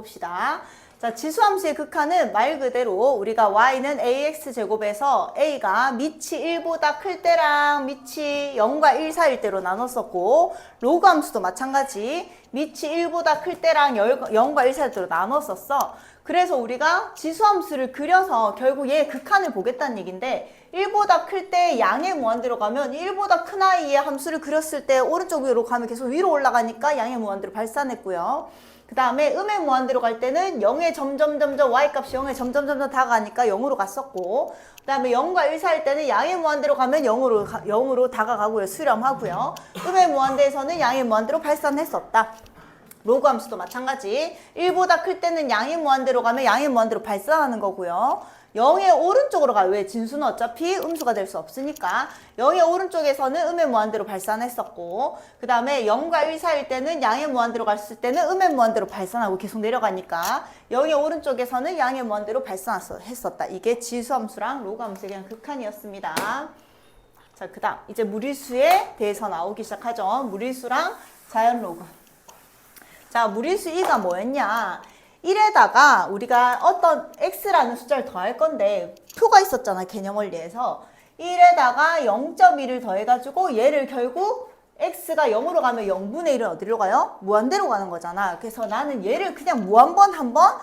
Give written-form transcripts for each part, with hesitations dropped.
그려봅시다. 자, 지수함수의 극한은 말 그대로 우리가 y는 ax제곱에서 a가 밑이 1보다 클 때랑 밑이 0과 1 사이일 때로 나눴었고, 로그 함수도 마찬가지 밑이 1보다 클 때랑 0과 1 사이일 때로 나눴었어. 그래서 우리가 지수함수를 그려서 결국 얘의 극한을 보겠다는 얘기인데, 1보다 클 때 양의 무한대로 가면 1보다 큰 아이의 함수를 그렸을 때 오른쪽 위로 가면 계속 위로 올라가니까 양의 무한대로 발산했고요. 그 다음에 음의 무한대로 갈 때는 0에 점점점점 y값이 0에 점점점점 다가가니까 0으로 갔었고, 그 다음에 0과 1 사이일 때는 양의 무한대로 가면 0으로 다가가고요. 수렴하고요. 음의 무한대에서는 양의 무한대로 발산했었다. 로그 함수도 마찬가지. 1보다 클 때는 양의 무한대로 가면 양의 무한대로 발산하는 거고요. 0의 오른쪽으로 가요. 왜? 진수는 어차피 음수가 될 수 없으니까. 0의 오른쪽에서는 음의 무한대로 발산했었고, 그 다음에 0과 1 사이일 때는 양의 무한대로 갔을 때는 음의 무한대로 발산하고 계속 내려가니까 0의 오른쪽에서는 양의 무한대로 발산했었다. 이게 지수함수랑 로그함수의 그냥 극한이었습니다. 자, 그 다음 이제 무리수에 대해서 나오기 시작하죠. 무리수랑 자연 로그. 자, 무리수 2가 뭐였냐? 1에다가 우리가 어떤 x라는 숫자를 더할 건데 표가 있었잖아, 개념 원리에서. 1에다가 0.1을 더해가지고 얘를 결국 x가 0으로 가면 0분의 1은 어디로 가요? 무한대로 가는 거잖아. 그래서 나는 얘를 그냥 무한번 한번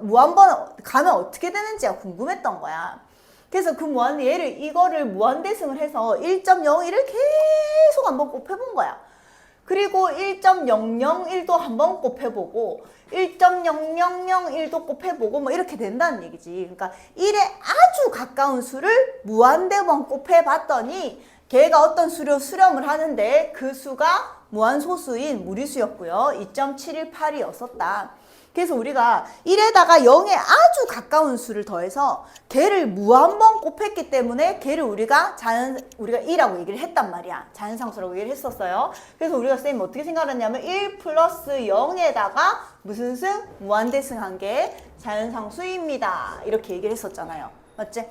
무한번 가면 어떻게 되는지가 궁금했던 거야. 그래서 그 이거를 무한대승을 해서 1.01을 계속 한번 곱해본 거야. 그리고 1.001도 한번 곱해보고 1.0001도 곱해보고 뭐 이렇게 된다는 얘기지. 그러니까 1에 아주 가까운 수를 무한대번 곱해봤더니 걔가 어떤 수로 수렴을 하는데 그 수가 무한소수인 무리수였고요. 2.718이었었다. 그래서 우리가 1에다가 0에 아주 가까운 수를 더해서 걔를 무한번 곱했기 때문에 걔를 우리가 1이라고 얘기를 했단 말이야. 자연상수라고 얘기를 했었어요. 그래서 우리가 쌤이 어떻게 생각했냐면 1 플러스 0에다가 무슨 승? 무한대승한 게 자연상수입니다. 이렇게 얘기를 했었잖아요. 맞지?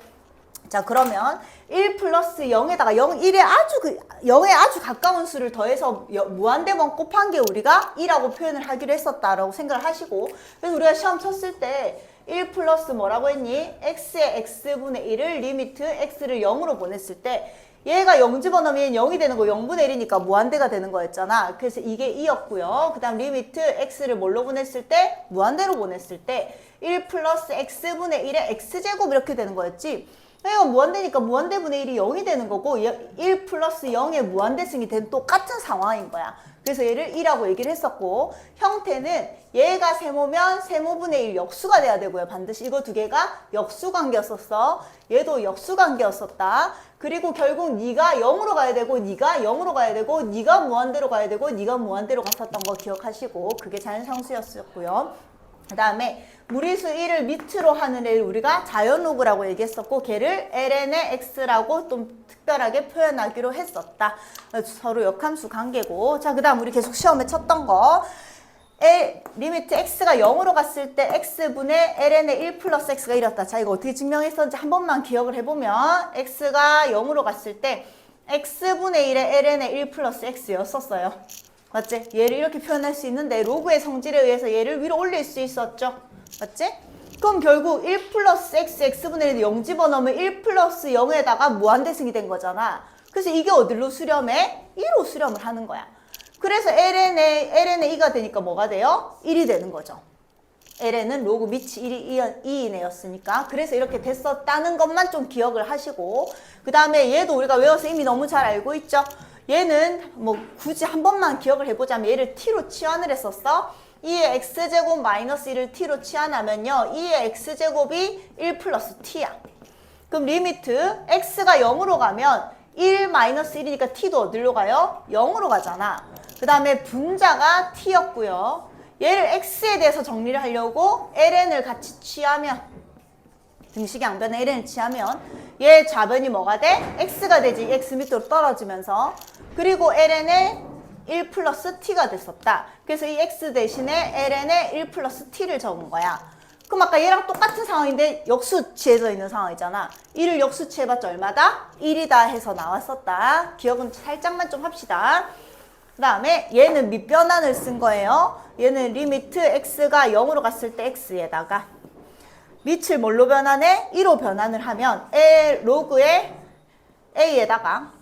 자, 그러면 1 플러스 0에다가 0에 아주 가까운 수를 더해서 무한대번 곱한 게 우리가 2라고 표현을 하기로 했었다라고 생각을 하시고, 그래서 우리가 시험 쳤을 때 1 플러스 뭐라고 했니? x의 x분의 1을 리미트 x를 0으로 보냈을 때 얘가 0 집어넣으면 0이 되는 거 0분의 1이니까 무한대가 되는 거였잖아. 그래서 이게 2였고요. 그 다음 리미트 x를 뭘로 보냈을 때? 무한대로 보냈을 때 1 플러스 x분의 1의 x제곱 이렇게 되는 거였지. 이거 무한대니까 무한대분의 1이 0이 되는 거고 1 플러스 0의 무한대승이 된 똑같은 상황인 거야. 그래서 얘를 2라고 얘기를 했었고, 형태는 얘가 세모면 세모분의 1 역수가 돼야 되고요. 반드시 이거 두 개가 역수관계였었어. 얘도 역수관계였었다. 그리고 결국 네가 0으로 가야 되고 네가 0으로 가야 되고 네가 무한대로 가야 되고 네가 무한대로 갔었던 거 기억하시고, 그게 자연상수였고요. 그 다음에 무리수 1을 밑으로 하는 애를 우리가 자연로그라고 얘기했었고, 걔를 ln의 x라고 좀 특별하게 표현하기로 했었다. 서로 역함수 관계고. 자, 그 다음 우리 계속 시험에 쳤던 거, 리미트 x가 0으로 갔을 때 x분의 ln의 1 플러스 x가 이렇다. 자, 이거 어떻게 증명했었는지 한 번만 기억을 해보면 x가 0으로 갔을 때 x분의 1의 ln의 1 플러스 x였었어요. 맞지? 얘를 이렇게 표현할 수 있는데 로그의 성질에 의해서 얘를 위로 올릴 수 있었죠? 맞지? 그럼 결국 1 플러스 x, x분의 1을 0 집어넣으면 1 플러스 0에다가 무한대승이 된 거잖아. 그래서 이게 어디로 수렴해? 2로 수렴을 하는 거야. 그래서 ln의 2가 되니까 뭐가 돼요? 1이 되는 거죠. ln은 로그 밑이 2인 애였으니까. 그래서 이렇게 됐었다는 것만 좀 기억을 하시고, 그 다음에 얘도 우리가 외워서 이미 너무 잘 알고 있죠? 얘는 뭐 굳이 한 번만 기억을 해보자면 얘를 t로 치환을 했었어. 2의 x제곱 마이너스 1을 t로 치환하면요 2의 x제곱이 1 플러스 t야. 그럼 리미트 x가 0으로 가면 1 마이너스 1이니까 t도 어디로 가요? 0으로 가잖아. 그 다음에 분자가 t였고요. 얘를 x에 대해서 정리를 하려고 ln을 같이 취하면, 등식 양변에 ln을 취하면 얘 좌변이 뭐가 돼? x가 되지. x 밑으로 떨어지면서. 그리고 ln의 1 플러스 t가 됐었다. 그래서 이 x 대신에 ln의 1 플러스 t를 적은 거야. 그럼 아까 얘랑 똑같은 상황인데 역수치해져 있는 상황이잖아. 1을 역수치해봤자 얼마다? 1이다 해서 나왔었다. 기억은 살짝만 좀 합시다. 그 다음에 얘는 밑변환을 쓴 거예요. 얘는 리미트 x가 0으로 갔을 때 x에다가 밑을 뭘로 변환해? 2로 변환을 하면 로그의 a에다가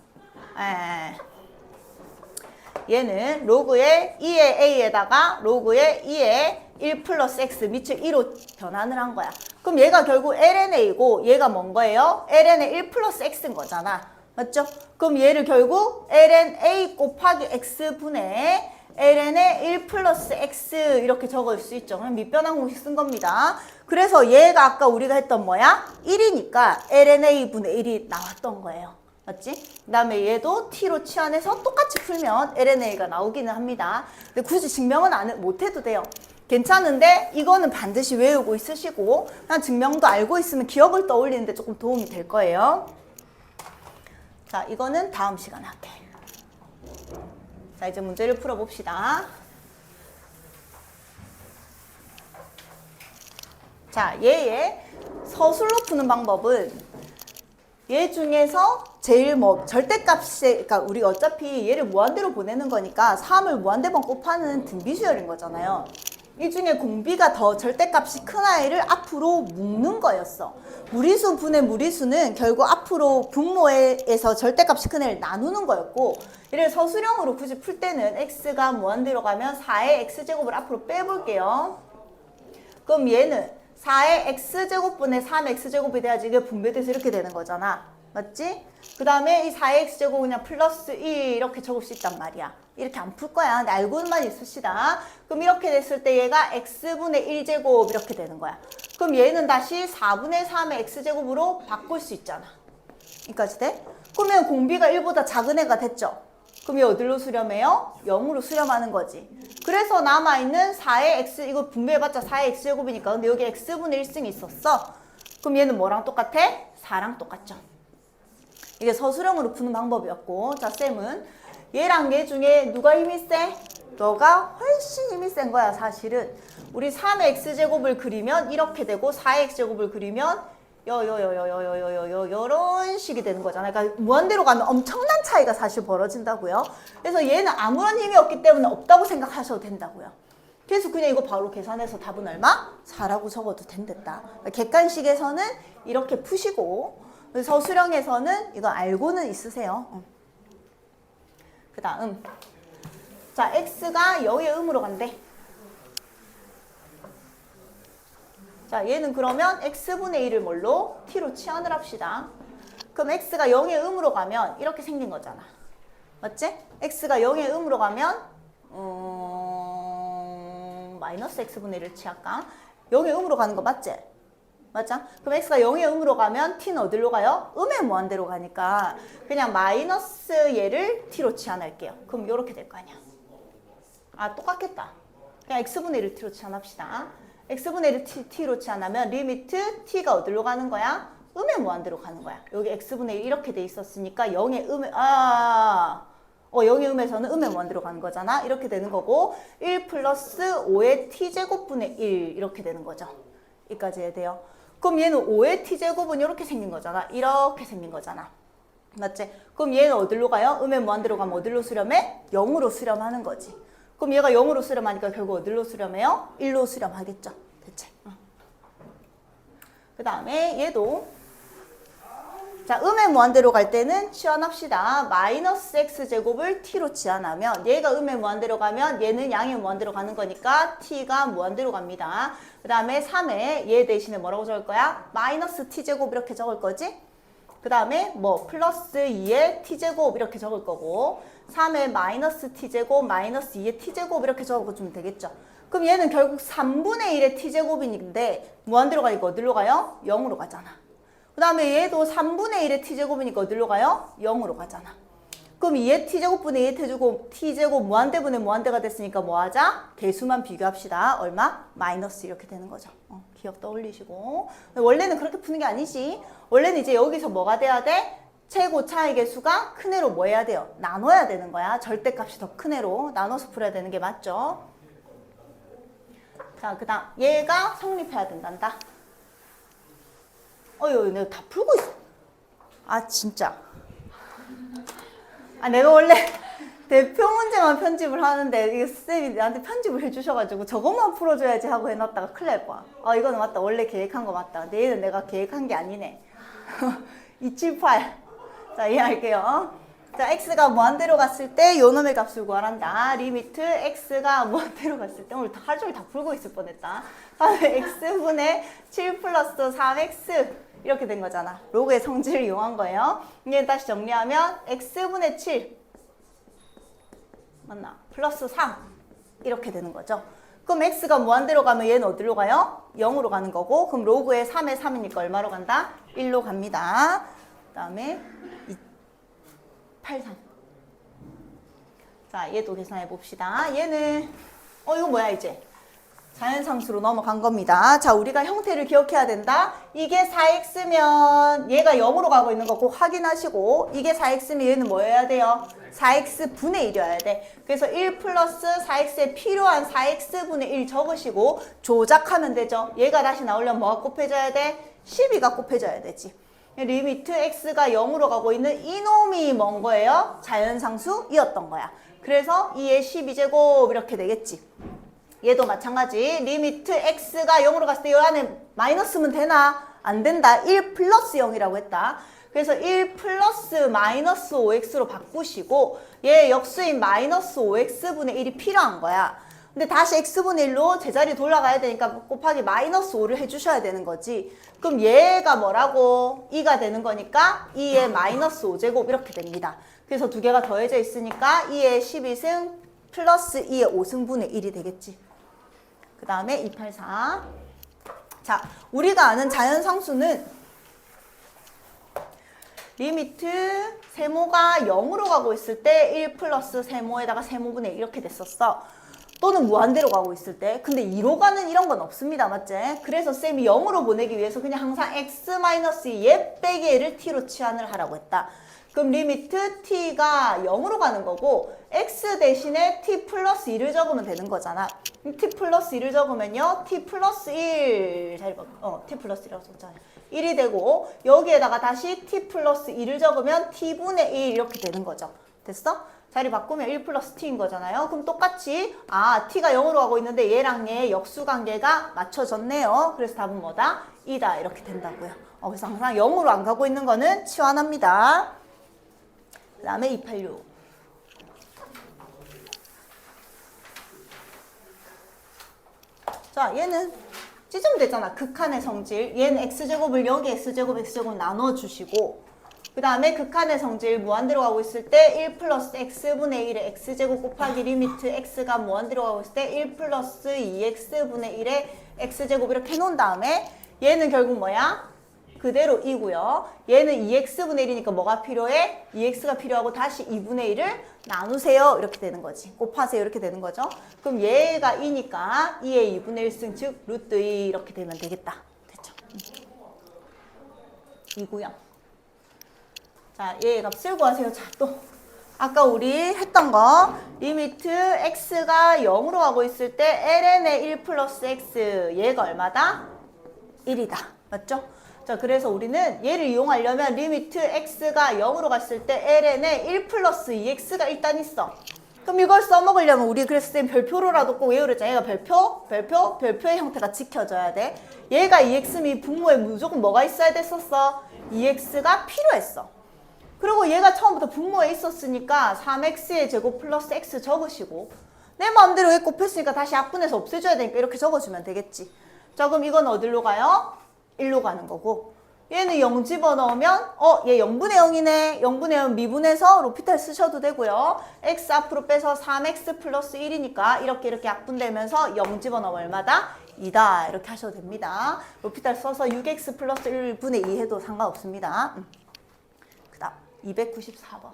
얘는 로그의 2의 a에다가 로그의 2의 1 플러스 x 밑을 2로 변환을 한 거야. 그럼 얘가 결국 lna고 얘가 뭔 거예요? ln의 1 플러스 x인 거잖아. 맞죠? 그럼 얘를 결국 lna 곱하기 x분의 ln의 1 플러스 x 이렇게 적을 수 있죠. 그럼 밑변환 공식 쓴 겁니다. 그래서 얘가 아까 우리가 했던 뭐야? 1이니까 lna분의 1이 나왔던 거예요. 맞지? 그 다음에 얘도 t로 치환해서 똑같이 풀면 lna가 나오기는 합니다. 근데 굳이 증명은 못해도 돼요. 괜찮은데 이거는 반드시 외우고 있으시고 그냥 증명도 알고 있으면 기억을 떠올리는데 조금 도움이 될 거예요. 자, 이거는 다음 시간에 할게. 자, 이제 문제를 풀어봅시다. 자, 얘의 서술로 푸는 방법은 얘 중에서 제일 절대값이, 그러니까 우리 어차피 얘를 무한대로 보내는 거니까 3을 무한대번 곱하는 등비수열인 거잖아요. 이 중에 공비가 더 절대값이 큰 아이를 앞으로 묶는 거였어. 무리수 분의 무리수는 결국 앞으로 분모에서 절대값이 큰 애를 나누는 거였고, 얘를 서술형으로 굳이 풀 때는 x가 무한대로 가면 4의 x제곱을 앞으로 빼볼게요. 그럼 얘는 4의 x제곱분의 3의 x제곱이 돼야지 이게 분배돼서 이렇게 되는 거잖아. 맞지? 그 다음에 이 4의 x제곱은 그냥 플러스 2 이렇게 적을 수 있단 말이야. 이렇게 안 풀 거야. 근데 알고만 있읍시다. 그럼 이렇게 됐을 때 얘가 x분의 1제곱 이렇게 되는 거야. 그럼 얘는 다시 4분의 3의 x제곱으로 바꿀 수 있잖아. 여기까지 돼? 그러면 공비가 1보다 작은 애가 됐죠? 그럼 얘 어디로 수렴해요? 0으로 수렴하는 거지. 그래서 남아있는 4의 x, 이거 분배해봤자 4의 x제곱이니까. 근데 여기 x분의 1승이 있었어. 그럼 얘는 뭐랑 똑같아? 4랑 똑같죠. 이게 서술형으로 푸는 방법이었고, 자, 쌤은 얘랑 얘 중에 누가 힘이 세? 너가 훨씬 힘이 센 거야, 사실은. 우리 3의 x제곱을 그리면 이렇게 되고 4의 x제곱을 그리면 요런 식이 되는 거잖아. 그러니까 무한대로 가면 엄청난 차이가 사실 벌어진다고요. 그래서 얘는 아무런 힘이 없기 때문에 없다고 생각하셔도 된다고요. 그래서 그냥 이거 바로 계산해서 답은 얼마? 4라고 적어도 된댔다. 객관식에서는 이렇게 푸시고 서술형에서는 이거 알고는 있으세요. 그 다음 자, x가 0의 음으로 간대. 자, 얘는 그러면 x분의 1을 뭘로? t로 치환을 합시다. 그럼 x가 0의 음으로 가면 이렇게 생긴 거잖아. 맞지? x가 0의 음으로 가면 마이너스 x분의 1을 취할까? 0의 음으로 가는 거 맞지? 맞죠? 그럼 x가 0의 음으로 가면 t는 어디로 가요? 음의 무한대로 가니까 그냥 마이너스 얘를 t로 치환할게요. 그럼 이렇게 될 거 아니야. 아, 똑같겠다. 그냥 x분의 1을 t로 치환합시다. x분의 1을 t로 치환하면 리미트 t가 어디로 가는 거야? 음의 무한대로 가는 거야. 여기 x분의 1 이렇게 돼 있었으니까 0의 음의 0의 음에서는 음의 무한대로 가는 거잖아. 이렇게 되는 거고 1 플러스 5의 t제곱분의 1 이렇게 되는 거죠. 여기까지 해야 돼요. 그럼 얘는 5의 t제곱은 이렇게 생긴 거잖아. 이렇게 생긴 거잖아. 맞지? 그럼 얘는 어디로 가요? 음의 무한대로 가면 어디로 수렴해? 0으로 수렴하는 거지. 그럼 얘가 0으로 수렴하니까 결국 어디로 수렴해요? 1로 수렴하겠죠. 대체. 그 다음에 얘도 자, 음의 무한대로 갈 때는 치환합시다. 마이너스 x제곱을 t로 치환하면 얘가 음의 무한대로 가면 얘는 양의 무한대로 가는 거니까 t가 무한대로 갑니다. 그 다음에 3에 얘 대신에 뭐라고 적을 거야? 마이너스 t제곱 이렇게 적을 거지? 그 다음에 뭐 플러스 2의 t제곱 이렇게 적을 거고 3의 마이너스 t제곱 마이너스 2의 t제곱 이렇게 적어주면 되겠죠. 그럼 얘는 결국 3분의 1의 t제곱인데 무한대로 가니까 어디로 가요? 0으로 가잖아. 그 다음에 얘도 3분의 1의 t제곱이니까 어디로 가요? 0으로 가잖아. 그럼 2의 t제곱분의 2의 t제곱 무한대분의 무한대가 됐으니까 뭐 하자? 개수만 비교합시다. 얼마? 마이너스 이렇게 되는 거죠. 기억 떠올리시고. 원래는 그렇게 푸는 게 아니지. 원래는 이제 여기서 뭐가 돼야 돼? 최고 차의 개수가 큰 애로 뭐 해야 돼요? 나눠야 되는 거야. 절대값이 더 큰 애로 나눠서 풀어야 되는 게 맞죠? 자, 그 다음 얘가 성립해야 된단다. 내가 다 풀고 있어. 아, 진짜. 아, 내가 원래 대표 문제만 편집을 하는데 이게 쌤이 나한테 편집을 해주셔가지고 저것만 풀어줘야지 하고 해놨다가 큰일 날 거야. 아 이거는 맞다. 원래 계획한 거 맞다. 근데 얘는 내가 계획한 게 아니네. 278. 자 이해할게요. 자 x가 무한대로 갔을 때 요놈의 값을 구하란다. 리미트 x가 무한대로 갔을 때 오늘 하루 종일 다 풀고 있을 뻔했다. 다음에 x분의 7 플러스 3x 이렇게 된 거잖아. 로그의 성질을 이용한 거예요. 이제 다시 정리하면 x분의 7 맞나? 플러스 3 이렇게 되는 거죠. 그럼 x가 무한대로 가면 얘는 어디로 가요? 0으로 가는 거고 그럼 로그에 3에 3이니까 얼마로 간다? 1로 갑니다. 그 다음에 83. 자 얘도 계산해 봅시다. 얘는 이거 뭐야 이제? 자연상수로 넘어간 겁니다. 자 우리가 형태를 기억해야 된다. 이게 4x면 얘가 0으로 가고 있는 거 꼭 확인하시고 이게 4x면 얘는 뭐여야 돼요? 4x분의 1이어야 돼. 그래서 1 플러스 4x에 필요한 4x분의 1 적으시고 조작하면 되죠. 얘가 다시 나오려면 뭐가 곱해져야 돼? 12가 곱해져야 되지. 리미트 x가 0으로 가고 있는 이놈이 뭔 거예요? 자연상수이었던 거야. 그래서 2의 12제곱 이렇게 되겠지. 얘도 마찬가지. 리미트 x가 0으로 갔을 때 이 안에 마이너스면 되나? 안 된다. 1 플러스 0이라고 했다. 그래서 1 플러스 마이너스 5x로 바꾸시고 얘 역수인 마이너스 5x분의 1이 필요한 거야. 근데 다시 x분의 1로 제자리 돌아가야 되니까 곱하기 마이너스 5를 해주셔야 되는 거지. 그럼 얘가 뭐라고? 2가 되는 거니까 2의 마이너스 5제곱 이렇게 됩니다. 그래서 두 개가 더해져 있으니까 2의 12승 플러스 2의 5승분의 1이 되겠지. 그 다음에 284. 자, 우리가 아는 자연상수는 리미트 세모가 0으로 가고 있을 때 1 플러스 세모에다가 세모분의 1 이렇게 됐었어. 또는 무한대로 가고 있을 때. 근데 2로 가는 이런 건 없습니다. 맞지? 그래서 쌤이 0으로 보내기 위해서 그냥 항상 x-2 얘 빼기 얘를 t로 치환을 하라고 했다. 그럼 리미트 t가 0으로 가는 거고 x 대신에 t 플러스 1을 적으면 되는 거잖아. t 플러스 1을 적으면요. t 플러스 1 자리 t 플러스 1이라고 썼잖아요. 1이 되고 여기에다가 다시 t 플러스 1을 적으면 t분의 1 이렇게 되는 거죠. 됐어? 자리 바꾸면 1 플러스 t인 거잖아요. 그럼 똑같이 t가 0으로 가고 있는데 얘랑 얘의 역수관계가 맞춰졌네요. 그래서 답은 뭐다? 2다 이렇게 된다고요. 그래서 항상 0으로 안 가고 있는 거는 치환합니다. 그 다음에 286. 자, 얘는 찢으면 되잖아. 극한의 성질. 얘는 x제곱을 여기 x제곱, x제곱 나눠주시고 그 다음에 극한의 성질 무한대로 가고 있을 때 1 플러스 x분의 1의 x제곱 곱하기 리미트 x가 무한대로 가고 있을 때 1 플러스 2x분의 1의 x제곱 이렇게 해놓은 다음에 얘는 결국 뭐야? 그대로 2고요. 얘는 2x분의 1이니까 뭐가 필요해? 2x가 필요하고 다시 2분의 1을 나누세요. 이렇게 되는 거지. 곱하세요. 이렇게 되는 거죠. 그럼 얘가 2니까 2의 2분의 1승 즉 루트 2 이렇게 되면 되겠다. 됐죠? 2고요. 자, 얘 값을 구하세요. 자, 또 아까 우리 했던 거 리미트 x가 0으로 가고 있을 때 ln의 1 플러스 x 얘가 얼마다? 1이다. 맞죠? 자, 그래서 우리는 얘를 이용하려면 리미트 x가 0으로 갔을 때 ln의 1 플러스 2x가 일단 있어. 그럼 이걸 써먹으려면 우리 그래서 쌤 별표로라도 꼭 외우랬잖아. 얘가 별표의 형태가 지켜져야 돼. 얘가 2x면 분모에 무조건 뭐가 있어야 됐었어? 2x가 필요했어. 그리고 얘가 처음부터 분모에 있었으니까 3x의 제곱 플러스 x 적으시고 내 마음대로 얘 곱했으니까 다시 약분해서 없애줘야 되니까 이렇게 적어주면 되겠지. 자, 그럼 이건 어디로 가요? 1로 가는 거고 얘는 0 집어넣으면 얘 0분의 0이네. 0분의 0 미분해서 로피탈 쓰셔도 되고요. x 앞으로 빼서 3x 플러스 1이니까 이렇게 약분되면서 0 집어넣으면 얼마다? 2다. 이렇게 하셔도 됩니다. 로피탈 써서 6x 플러스 1분의 2 해도 상관없습니다. 그 다음 294번.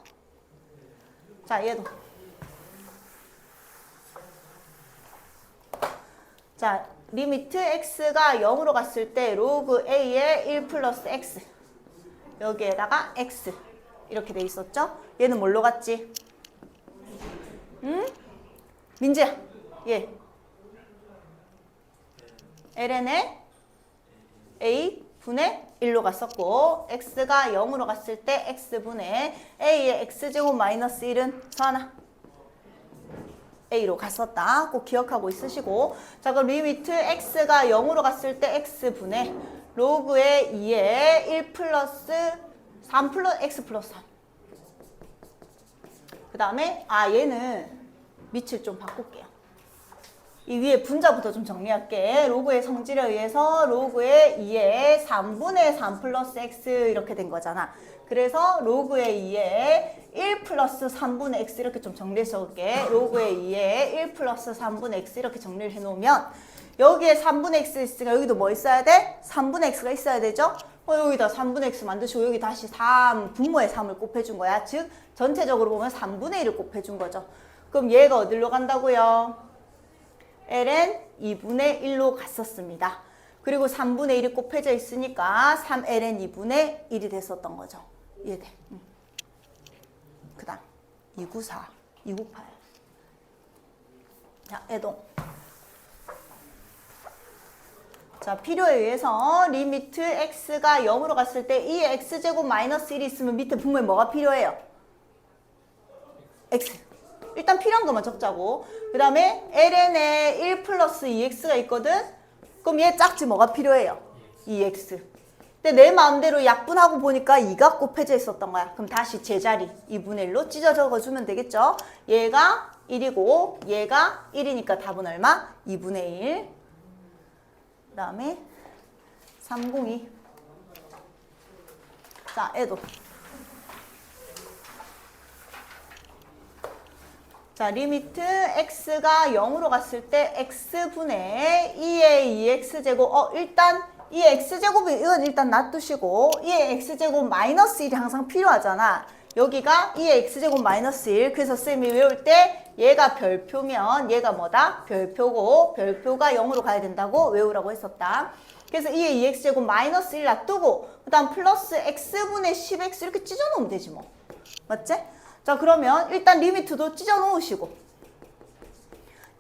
자, 얘도. 자, 리미트 x가 0으로 갔을 때 로그 a의 1 플러스 x 여기에다가 x 이렇게 돼 있었죠? 얘는 뭘로 갔지? 응? 민지야, 얘 ln의 a 분의 1로 갔었고 x가 0으로 갔을 때 x분의 a의 x제곱 마이너스 1은 서하나 A로 갔었다. 꼭 기억하고 있으시고. 자, 그럼 리미트 x가 0으로 갔을 때 x분의 로그의 2에 1 플러스 3 플러스 x 플러스 3. 그 다음에 얘는 밑을 좀 바꿀게요. 이 위에 분자부터 좀 정리할게. 로그의 성질에 의해서 로그의 2에 3분의 3 플러스 x 이렇게 된 거잖아. 그래서 로그의 2에 1 플러스 3분의 x 이렇게 좀 정리해서 올게. 로그의 2에 1 플러스 3분의 x 이렇게 정리를 해놓으면 여기에 3분의 x 있으니까 여기도 뭐 있어야 돼? 3분의 x가 있어야 되죠? 여기다 3분의 x 만드시고 여기 다시 3, 분모의 3을 곱해준 거야. 즉 전체적으로 보면 3분의 1을 곱해준 거죠. 그럼 얘가 어디로 간다고요? ln 2분의 1로 갔었습니다. 그리고 3분의 1이 곱해져 있으니까 3ln 2분의 1이 됐었던 거죠. 이해돼? 그 다음 294, 298. 자, 애동. 자, 필요에 의해서 리미트 x가 0으로 갔을 때 이 x제곱 마이너스 1이 있으면 밑에 분모에 뭐가 필요해요? x. 일단 필요한 것만 적자고. 그 다음에 ln에 1 플러스 2x가 있거든? 그럼 얘 짝지 뭐가 필요해요? 2x. 근데 내 마음대로 약분하고 보니까 2가 곱해져 있었던 거야. 그럼 다시 제자리 2분의 1로 찢어 적어주면 되겠죠? 얘가 1이고 얘가 1이니까 답은 얼마? 2분의 1. 그 다음에 302. 자, 애도. 자, 리미트 x가 0으로 갔을 때 x분의 2의 2x제곱. 일단 이 x제곱이 이건 일단 놔두시고 이 x제곱 마이너스 1이 항상 필요하잖아. 여기가 이 x제곱 마이너스 1. 그래서 쌤이 외울 때 얘가 별표면 얘가 뭐다? 별표고 별표가 0으로 가야 된다고 외우라고 했었다. 그래서 이 2x제곱 마이너스 1 놔두고 그 다음 플러스 x분의 10x 이렇게 찢어놓으면 되지 뭐. 맞지? 자, 그러면 일단 리미트도 찢어 놓으시고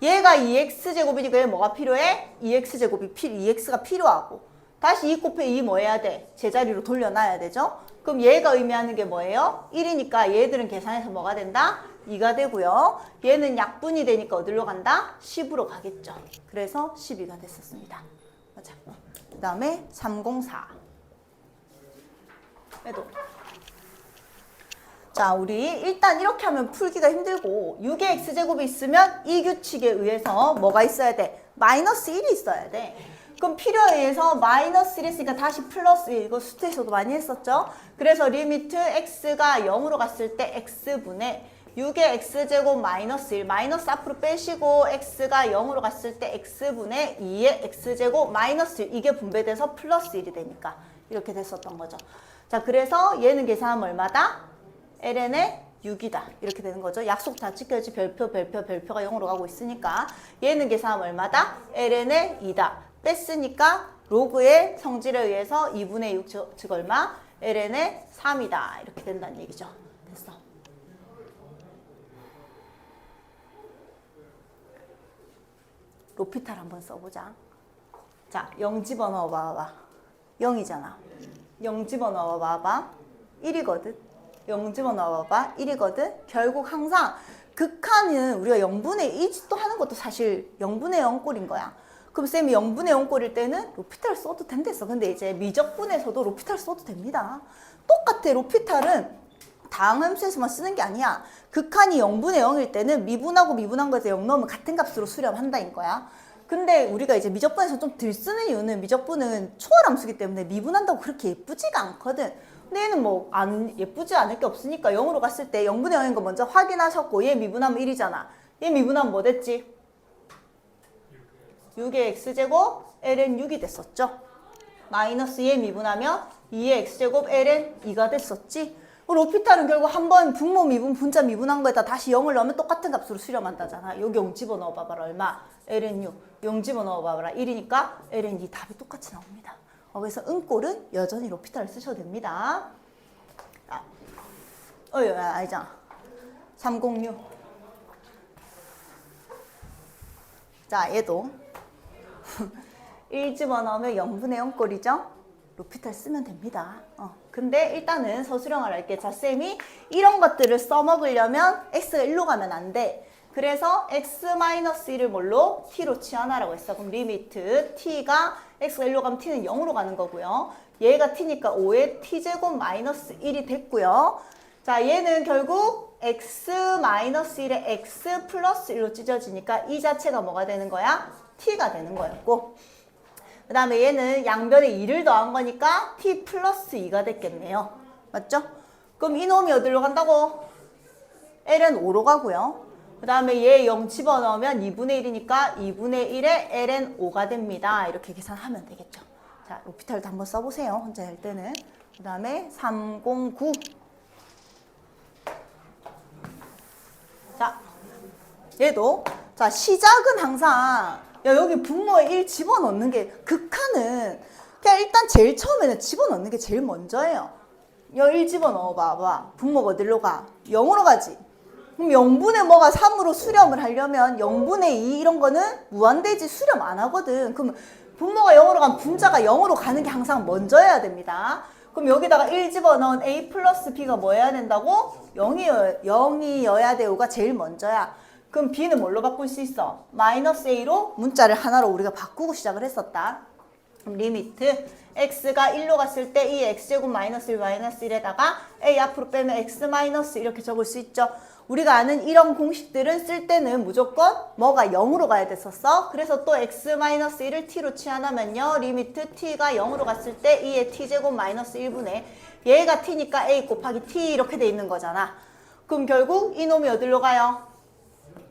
얘가 2x제곱이니까 얘 뭐가 필요해? 2x가 필요하고 다시 2 곱해 2 뭐 해야 돼? 제자리로 돌려놔야 되죠? 그럼 얘가 의미하는 게 뭐예요? 1이니까 얘들은 계산해서 뭐가 된다? 2가 되고요. 얘는 약분이 되니까 어디로 간다? 10으로 가겠죠. 그래서 12가 됐었습니다. 맞아. 그 다음에 304. 얘도. 자, 우리 일단 이렇게 하면 풀기가 힘들고 6의 x제곱이 있으면 이 규칙에 의해서 뭐가 있어야 돼? 마이너스 1이 있어야 돼. 그럼 필요에 의해서 마이너스 1이 있으니까 다시 플러스 1. 이거 수트에서도 많이 했었죠? 그래서 리미트 x가 0으로 갔을 때 x분의 6의 x제곱 마이너스 1. 마이너스 앞으로 빼시고 x가 0으로 갔을 때 x분의 2의 x제곱 마이너스 1. 이게 분배돼서 플러스 1이 되니까 이렇게 됐었던 거죠. 자, 그래서 얘는 계산하면 얼마다? ln의 6이다. 이렇게 되는 거죠. 약속 다 지켜야지. 별표가 0으로 가고 있으니까 얘는 계산하면 얼마다? ln의 2다. 뺐으니까 로그의 성질에 의해서 2분의 6 즉 얼마? ln의 3이다. 이렇게 된다는 얘기죠. 됐어. 로피탈 한번 써보자. 자, 0 집어넣어 봐봐. 0이잖아. 0 집어넣어 봐봐. 1이거든. 0 집어넣어 봐봐. 1이거든. 결국 항상 극한은 우리가 0분의 1도 하는 것도 사실 0분의 0꼴인 거야. 그럼 쌤이 0분의 0꼴일 때는 로피탈 써도 된댔어. 근데 이제 미적분에서도 로피탈 써도 됩니다. 똑같아. 로피탈은 다항함수에서만 쓰는 게 아니야. 극한이 0분의 0일 때는 미분하고 미분한 거에서 0 넣으면 같은 값으로 수렴한다인 거야. 근데 우리가 이제 미적분에서 좀 덜 쓰는 이유는 미적분은 초월함수기 때문에 미분한다고 그렇게 예쁘지가 않거든. 근데 얘는 뭐 예쁘지 않을 게 없으니까 0으로 갔을 때 0분의 0인 거 먼저 확인하셨고 얘 미분하면 1이잖아. 얘 미분하면 뭐 됐지? 6의 x제곱 ln 6이 됐었죠. 마이너스 얘 미분하면 2의 x제곱 ln 2가 됐었지. 로피탈은 결국 한번 분모 미분, 분자 미분한 거에다 다시 0을 넣으면 똑같은 값으로 수렴한다잖아. 여기 0 집어넣어 봐봐라. 얼마? ln 6. 0 집어넣어 봐봐라. 1이니까 ln 2 답이 똑같이 나옵니다. 그래서 은꼴은 여전히 로피탈을 쓰셔도 됩니다. 아니잖아. 306. 자, 얘도 1 집어넣으면 0분의 0꼴이죠? 로피탈 쓰면 됩니다. 근데 일단은 서술형을 할게. 자, 쌤이 이런 것들을 써먹으려면 x가 1로 가면 안 돼. 그래서 x-1을 뭘로? t로 취하나라고 했어. 그럼 리미트 t가 x가 1로 가면 t는 0으로 가는 거고요. 얘가 t니까 5의 t제곱 마이너스 1이 됐고요. 자, 얘는 결국 x-1의 x 플러스 1로 찢어지니까 이 자체가 뭐가 되는 거야? t가 되는 거였고, 그 다음에 얘는 양변에 2를 더한 거니까 t 플러스 2가 됐겠네요. 맞죠? 그럼 이놈이 어디로 간다고? ln 5로 가고요. 그 다음에 얘 0 집어넣으면 2분의 1이니까 2분의 1에 ln 5가 됩니다. 이렇게 계산하면 되겠죠. 자, 로피탈도 한번 써보세요. 혼자 할 때는. 그 다음에 309. 자, 얘도. 자, 시작은 항상 야, 여기 분모에 1 집어넣는 게 극한은 그냥 일단 제일 처음에는 집어넣는 게 제일 먼저예요. 여기 1 집어넣어 봐봐. 분모가 어디로 가? 0으로 가지. 그럼 0분의 뭐가 3으로 수렴을 하려면 0분의 2 이런 거는 무한대지 수렴 안 하거든. 그럼 분모가 0으로 가면 분자가 0으로 가는 게 항상 먼저여야 됩니다. 그럼 여기다가 1 집어넣은 a 플러스 b가 뭐 해야 된다고? 0이어야 되고가 제일 먼저야. 그럼 b는 뭘로 바꿀 수 있어? 마이너스 a로 문자를 하나로 우리가 바꾸고 시작을 했었다. 그럼 리미트 x가 1로 갔을 때 이 x제곱 마이너스 1 마이너스 1에다가 a 앞으로 빼면 x 마이너스 이렇게 적을 수 있죠. 우리가 아는 이런 공식들은 쓸 때는 무조건 뭐가 0으로 가야 됐었어. 그래서 또 x-1을 t로 취하냐면요. 리미트 t가 0으로 갔을 때 2의 t제곱 마이너스 1분의 얘가 t니까 a 곱하기 t 이렇게 돼 있는 거잖아. 그럼 결국 이놈이 어디로 가요?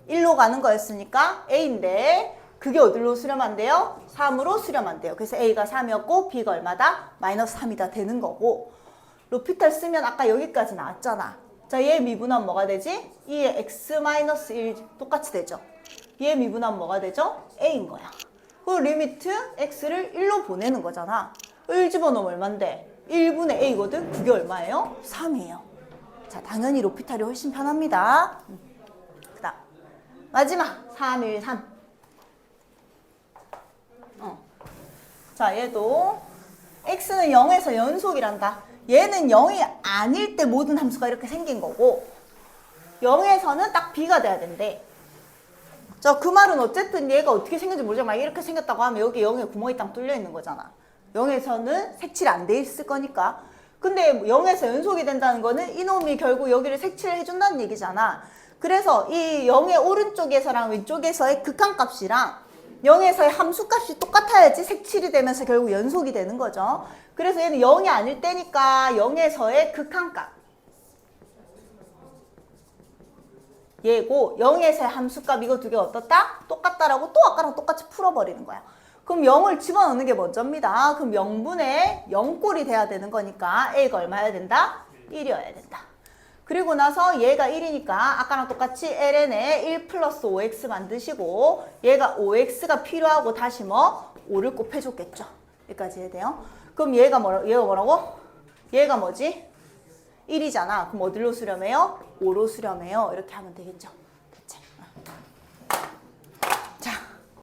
1로 가는 거였으니까 a인데 그게 어디로 수렴한대요? 3으로 수렴한대요. 그래서 a가 3이었고 b가 얼마다? 마이너스 3이다 되는 거고, 로피탈 쓰면 아까 여기까지 나왔잖아. 자, 얘 미분하면 뭐가 되지? 2의 x-1 똑같이 되죠. 얘 미분하면 뭐가 되죠? a인 거야. 그리고 리미트 x를 1로 보내는 거잖아. 1 집어넣으면 얼만데? 1분의 a거든? 그게 얼마예요? 3이에요. 자, 당연히 로피탈이 훨씬 편합니다. 그 다음 마지막 313. 자, 얘도 x는 0에서 연속이란다. 얘는 0이 아닐 때 모든 함수가 이렇게 생긴 거고 0에서는 딱 b가 돼야 된대. 자, 그 말은 어쨌든 얘가 어떻게 생겼는지 모르지만 이렇게 생겼다고 하면 여기 0에 구멍이 딱 뚫려 있는 거잖아. 0에서는 색칠 안 돼 있을 거니까. 근데 0에서 연속이 된다는 거는 이놈이 결국 여기를 색칠을 해준다는 얘기잖아. 그래서 이 0의 오른쪽에서랑 왼쪽에서의 극한값이랑 0에서의 함수값이 똑같아야지 색칠이 되면서 결국 연속이 되는 거죠. 그래서 얘는 0이 아닐 때니까 0에서의 극한값 얘고 0에서의 함수값 이거 두 개 어떻다? 똑같다라고 또 아까랑 똑같이 풀어버리는 거야. 그럼 0을 집어넣는 게 먼저입니다. 그럼 0분의 0꼴이 돼야 되는 거니까 a가 얼마여야 된다? 1이어야 된다. 그리고 나서 얘가 1이니까 아까랑 똑같이 ln에 1 플러스 5x 만드시고 얘가 5x가 필요하고 다시 뭐 5를 곱해줬겠죠. 여기까지 해야 돼요. 그럼 얘가 뭐라고? 얘가 뭐지? 1이잖아. 그럼 어디로 수렴해요? 5로 수렴해요. 이렇게 하면 되겠죠.